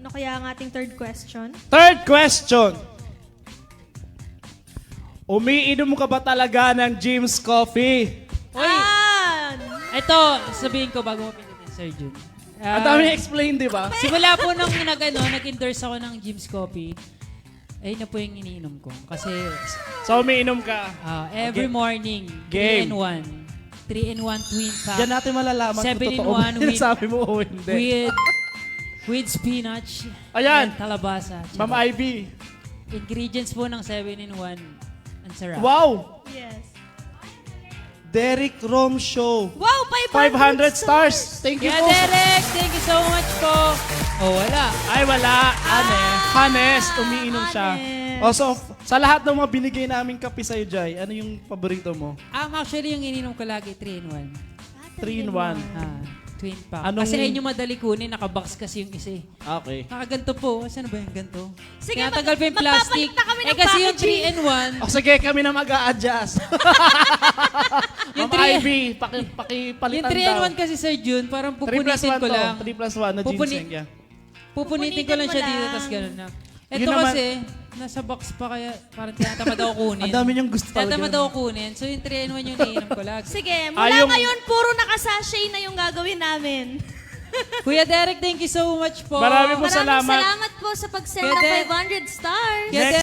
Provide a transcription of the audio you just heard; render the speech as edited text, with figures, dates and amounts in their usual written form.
Ano kaya ang ating third question? Third question. Umiinom ka ba talaga ng Jim's Coffee? Uy, Ah! ito, sabihin ko bago mo pindutin, Sir Jun. Ang dami explain, di ba? Simula po nung nag-endorse ako ng Jim's Coffee, ayun na po yung iniinom ko. Kasi So, umiinom ka. every morning, Game. 3-in-1. 3-in-1 twin pack. Diyan natin malalaman kung 7 in totoo ba 1 yung sabi mo o hindi. With spinach Ayan. and talabasa. Ma'am Ivy. Ingredients po ng 7-in-1. Ang sarap. Wow! Yes. Derek Rom Show. Wow, 500 stars. Thank you Yeah, po. Derek! Thank you so much po. Oh, wala. Ay, wala. Hanes. Umiinom siya. Hanes. Oh, so, sa lahat ng mga binigay naming kape sa'yo, Jai, ano yung paborito mo? Actually, yung ininom ko lagi, 3-in-1. 3-in-1. Twin pack. Anong- Kasi ayun yung madali kunin, nakabox kasi yung isa eh. Okay. Nakaganto po. Saan ba yung ganto? Sige, Kaya tagal pa yung plastic. magpapalit na kami ng Kasi yung packaging. 3-in-1, O sige, kami na mag-a-adjust. Yung Ma'am three- Ivy, yung pakipalitan daw. 3-in-1 kasi Sir Jun, parang 3 plus 1 pupunitin ko to. lang. 3 plus 1 na Pupuni- ginseng. Yeah. Pupunitin ko lang Pupunitin siya mo dito, lang. tapos gano'n na. Yun Ito naman- kasi, nasa box pa kaya parang tinatamad ako kunin. Ang dami niyang gusto talaga. Tinatamad ako kunin. So yung 3-in-1 yung iniinom ko lagi. Sige, mula Yung- ngayon, puro nakasashay na yung gagawin namin. Kuya Derek, thank you so much po. Marami po Maraming salamat. salamat po sa pag-send Kuya ng De- 500 stars. Kuya Next